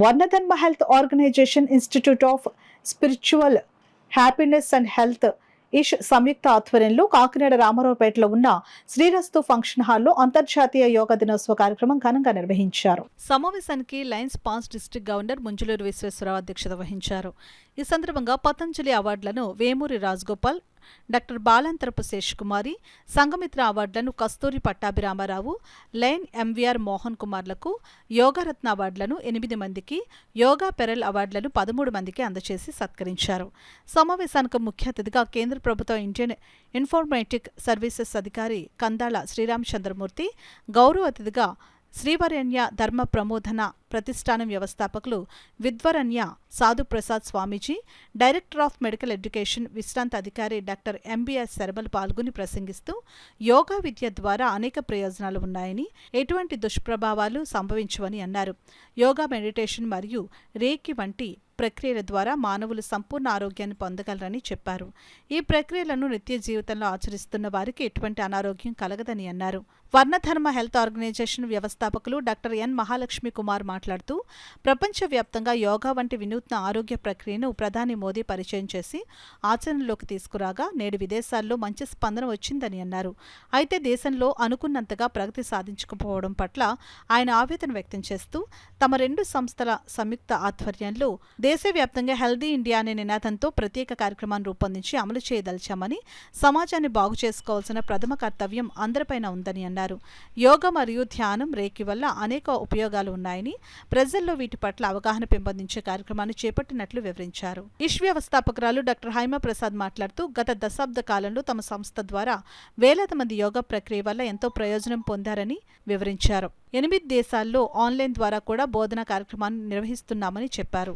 వర్ణధర్మ health organisation, institute of spiritual happiness and health సంయుక్త ఆధ్వర్యంలో కాకినాడ రామారావుపేటలో ఉన్న శ్రీరస్తు ఫంక్షన్ హాల్లో అంతర్జాతీయ యోగా దినోత్సవ కార్యక్రమం ఘనంగా నిర్వహించారు. సమావేశానికి లయన్స్ పాన్స్ డిస్ట్రిక్ట్ గవర్నర్ ముంజులూరు విశ్వేశ్వరరావు అధ్యక్షత వహించారు. ఈ సందర్భంగా పతంజలి అవార్డులను వేమూరి రాజగోపాల్, డాక్టర్ బాలాంతరపు శేషకుమారి, సంఘమిత్ర అవార్డులను కస్తూరి పట్టాభిరామారావు, లైన్ ఎంవీఆర్ మోహన్ కుమార్లకు, యోగారత్న అవార్డులను 8 మందికి, యోగా పెరల్ అవార్డులను 13 మందికి అందజేసి సత్కరించారు. సమావేశానికి ముఖ్య అతిథిగా కేంద్ర ప్రభుత్వ ఇండియన్ ఇన్ఫర్మేటిక్ సర్వీసెస్ అధికారి కందాళ శ్రీరామచంద్రమూర్తి, గౌరవ అతిథిగా శ్రీవరేణ్య ధర్మ ప్రమోదన ప్రతిష్టానం వ్యవస్థాపకులు విద్వరణ్య సాధుప్రసాద్ స్వామీజీ, డైరెక్టర్ ఆఫ్ మెడికల్ ఎడ్యుకేషన్ విశ్రాంత అధికారి డాక్టర్ ఎంబీఎస్ శర్మల్ పాల్గొని ప్రసంగిస్తూ యోగా విద్య ద్వారా అనేక ప్రయోజనాలు ఉన్నాయని, ఎటువంటి దుష్ప్రభావాలు సంభవించవని అన్నారు. యోగా, మెడిటేషన్ మరియు రేకి వంటి ప్రక్రియల ద్వారా మానవులు సంపూర్ణ ఆరోగ్యాన్ని పొందగలరని చెప్పారు. ఈ ప్రక్రియలను నిత్య జీవితంలో ఆచరిస్తున్న వారికి ఎటువంటి అనారోగ్యం కలగదని అన్నారు. వర్ణధర్మ హెల్త్ ఆర్గనైజేషన్ వ్యవస్థాపకులు డాక్టర్ ఎన్ మహాలక్ష్మి కుమార్ మాట్లాడుతూ ప్రపంచవ్యాప్తంగా యోగా వంటి వినూత్న ఆరోగ్య ప్రక్రియను ప్రధాని మోదీ పరిచయం చేసి ఆచరణలోకి తీసుకురాగా నేడు విదేశాల్లో మంచి స్పందన వచ్చిందని అన్నారు. అయితే దేశంలో అనుకున్నంతగా ప్రగతి సాధించకపోవడం పట్ల ఆయన ఆవేదన వ్యక్తం చేస్తూ తమ 2 సంస్థల సంయుక్త ఆధ్వర్యంలో దేశవ్యాప్తంగా హెల్దీ ఇండియా అనే నినాదంతో ప్రత్యేక కార్యక్రమాన్ని రూపొందించి అమలు చేయదలిచామని, సమాజాన్ని బాగు చేసుకోవాల్సిన ప్రథమ కర్తవ్యం అందరిపైన ఉందని అన్నారు. యోగా మరియు ధ్యానం, రేకి వల్ల అనేక ఉపయోగాలు ఉన్నాయని, ప్రజల్లో వీటి పట్ల అవగాహన పెంపొందించే కార్యక్రమాన్ని చేపట్టినట్లు వివరించారు. ఇష్ వ్యవస్థాపకురాలు డాక్టర్ హైమా ప్రసాద్ మాట్లాడుతూ గత దశాబ్ద కాలంలో తమ సంస్థ ద్వారా వేలాది మంది యోగా ప్రక్రియ వల్ల ఎంతో ప్రయోజనం పొందారని వివరించారు. 8 దేశాల్లో ఆన్లైన్ ద్వారా కూడా బోధనా కార్యక్రమాన్ని నిర్వహిస్తున్నామని చెప్పారు.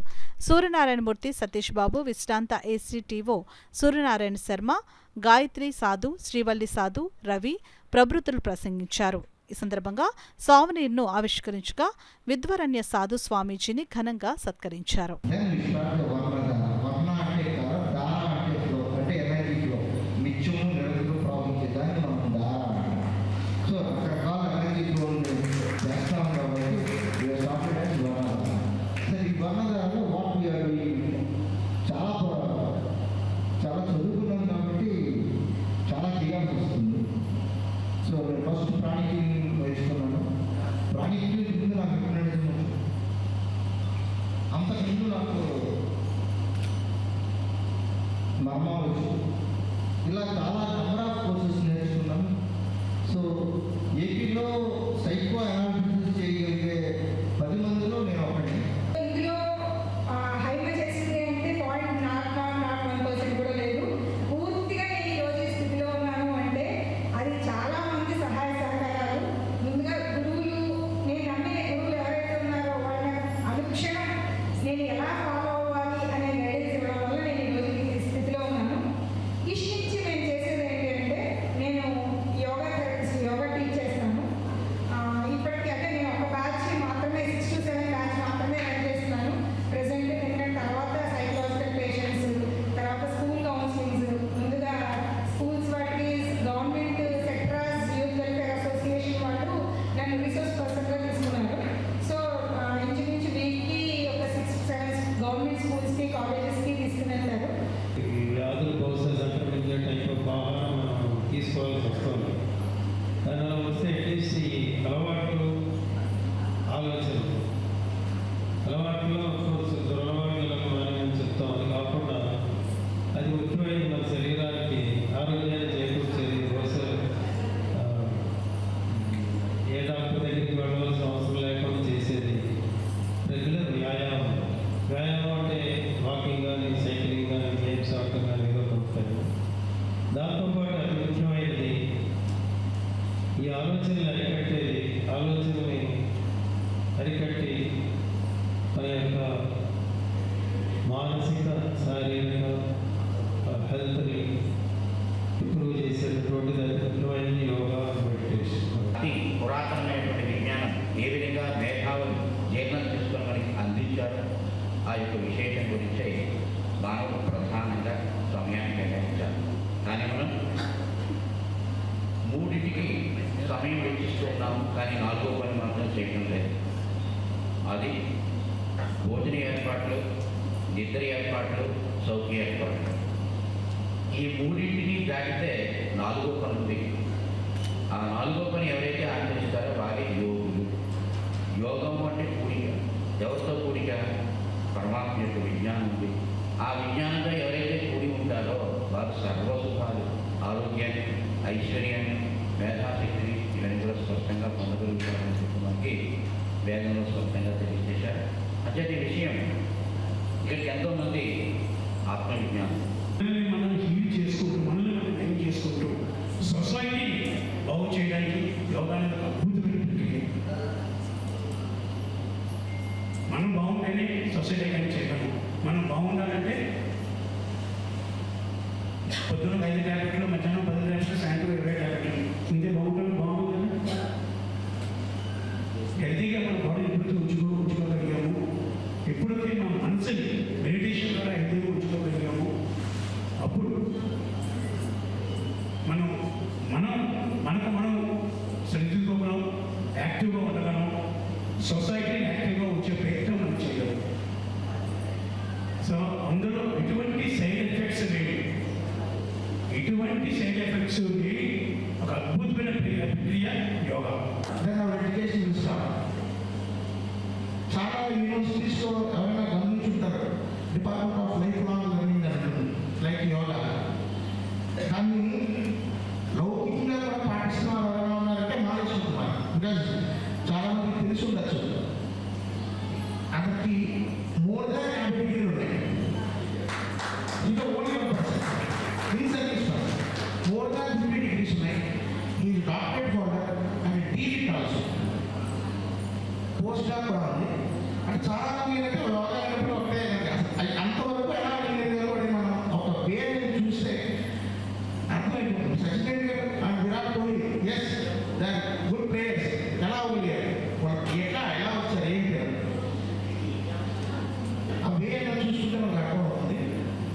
సూర్యనారాయణమూర్తి, సతీష్ బాబు, విశ్రాంత ఏసీటీఓ సూర్యనారాయణ శర్మ, గాయత్రి సాధు, శ్రీవల్లి సాధు, రవి ప్రభృతులు ప్రసంగించారు. ఈ సందర్భంగా సావనీర్ను ఆవిష్కరించగా విద్వరణ్య సాధు స్వామీజీని ఘనంగా సత్కరించారు. ఇలా చాలా నెంబర్ ఆఫ్ కోర్సెస్ నేర్చుకున్నాను. సో ఏపీలో సైకో అనాలిసిస్ చేయగలిగే 10 మందిలో నేను ఒకటి. ఇందులో హైమా చేసింది అంటే 0.01% కూడా లేదు. పూర్తిగా నేను ఈరోజు ఈ స్థితిలో ఉన్నాను అంటే అది చాలా మంది సహాయ సహకారాలు. ముందుగా గురువులు, నేను నమ్మే గురువులు ఎవరైతే ఉన్నారో వాళ్ళ అనుక్షణం నేను ఎలా ఫాలో అవ్వాలి అనే గైడెన్స్ ఇవ్వడం వల్ల నేను ఈరోజు ఈ స్థితిలో ఉన్నాను. ఇష్టించి నేను చేసేది ఏంటంటే నేను యోగా టీచ్ చేస్తాను. ఇప్పటికీ అంటే నేను ఒక బ్యాచ్ మాత్రమే 6 to 7 బ్యాచ్ మాత్రమే రన్ చేస్తున్నాను ప్రెసెంట్. ఎందుకంటే తర్వాత సైకలాజికల్ పేషెంట్స్, తర్వాత స్కూల్ కౌన్సిలింగ్స్, ముందుగా స్కూల్స్ వాటికి government sectors youth welfare association వాళ్ళు నన్ను రిసోర్స్ పర్సన్గా తీసుకున్నారు. సో ఇంచుమించు వీక్కి ఒక 6-7 గవర్నమెంట్ స్కూల్స్కి, కాలేజెస్కి తీసుకుని వెళ్తారు. వ్యాధుల ప్రోసెస్ అంటే టైప్ ఆఫ్ ఆహారం మనం తీసుకోవాల్సి వస్తుంది. దానివల్ల వస్తే అట్లీస్ట్ ఈ అలవాట్లు, ఆలోచనలు, అలవాట్లో కోర్సు దురలవాట్లకు అని చెప్తాం. అది కాకుండా అది ముఖ్యమైన మన శరీరానికి ఆరోగ్యాన్ని చేకూర్చేది. బహుశా ఏ డాక్టర్ దగ్గరికి వెళ్ళవలసిన అవసరం లేకుండా చేసేది రెగ్యులర్ వ్యాయామం. వ్యాయామం అంటే వాకింగ్ కానీ, సైక్లింగ్ కానీ, గేమ్స్ ఆడటం కానీ ఏదో ఉంటాయి. దాంతోపాటు అతి ముఖ్యమైనది ఈ ఆలోచనలు అరికట్టేది. ఆలోచనని అరికట్టి మన యొక్క మానసిక, శారీరక హెల్త్ని ఇంప్రూవ్ చేసేటటువంటిది అతి ముఖ్యమైనది యోగా, మెడిటేషన్. అతి పురాతనమైనటువంటి విజ్ఞానం ఏ విధంగా మేధావులు జీర్ణం చేసుకుని మనకి అందించారు ఆ యొక్క విశేషం గురించి మానవులు ప్రధానంగా సమయాన్ని కేటాయించారు. కానీ మనం 3టికి సమయం వెచ్చిస్తూ ఉన్నాము, కానీ 4వ పని మాత్రం చేయడం లేదు. అది ఏర్పాట్లు, నిద్ర ఏర్పాట్లు, సౌఖ్య ఏర్పాట్లు. ఈ మూడింటిని దాటితే 4వ పని ఉంది. ఆ 4వ పని ఎవరైతే ఆచరిస్తారో వారి యోగులు. యోగము అంటే కూడిక. ఎవరితో కూడిక? పరమాత్మ యొక్క విజ్ఞానం ఉంది. ఆ విజ్ఞానంతో ఎవరైతే కూడి ఉంటారో వారు సర్వసుఖాలు, ఆరోగ్యాన్ని, ఐశ్వర్యాన్ని, మేధాశక్తిని ఇవన్నీ కూడా స్పష్టంగా పొందగలుగుతారని చెప్పి మనకి వేదంలో స్పష్టంగా తెలియజేశారు. అంటే ఈ విషయం ఇక్కడికి ఎంతోమంది ఆత్మవిజ్ఞానం మనం హీల్ చేసుకుంటూ, మనల్ని మనం నయం చేసుకుంటూ సొసైటీ బాగు చేయడానికి యోగా అనేది ఒక అద్భుతమైన ప్రక్రియ. మనం బాగుంటేనే సొసైటీ కానీ చేయగలము. మనం బాగుండాలంటే పొద్దున 5 ట్యాబ్లెట్లు, మధ్యాహ్నం 10 ట్యాబ్లెట్లు, సాయంత్రం 20 ట్యాబ్లెట్లు. ఇంతే బాగుంటుంది. హెల్తీగా మన బాడీని ఎప్పుడు ఉంచుకోగలిగాము. ఎప్పుడైతే మన మనసుని మెడిటేషన్ ద్వారా హెల్తీగా ఉంచుకోగలిగాము అప్పుడు మనం సరిదిద్దుకోగలం, యాక్టివ్గా ఉండగలం, సొసైటీని యాక్టివ్గా ఉంచే ప్రయత్నం మనం చేయగలం. సో అందులో ఎటువంటి సైడ్ ఎఫెక్ట్స్ లేని ఒక అద్భుతమైన ప్రక్రియ యోగా. ఎడ్యుకేషన్ ఇస్తాం. చాలా యూనివర్సిటీస్లో ఎవరైనా గమనించుంటారు, department of life long learning అంటుంది, లైక్ యోగా. దాన్ని లౌకికంగా కూడా పాటిస్తున్నారు. ఎవరైనా ఉన్నారంటే మానేసుకుంటున్నారు. బికాజ్ చాలా మందికి తెలిసి ఉండొచ్చు, అక్కడికి మోర్ దాన్ 50 డిగ్రీలు ఉన్నాయి. ఇంకా only research more than 50 degrees ఉన్నాయి. ఈ doctorate holder and delete also post doc కూడా ఉంది. అంటే చాలా మంది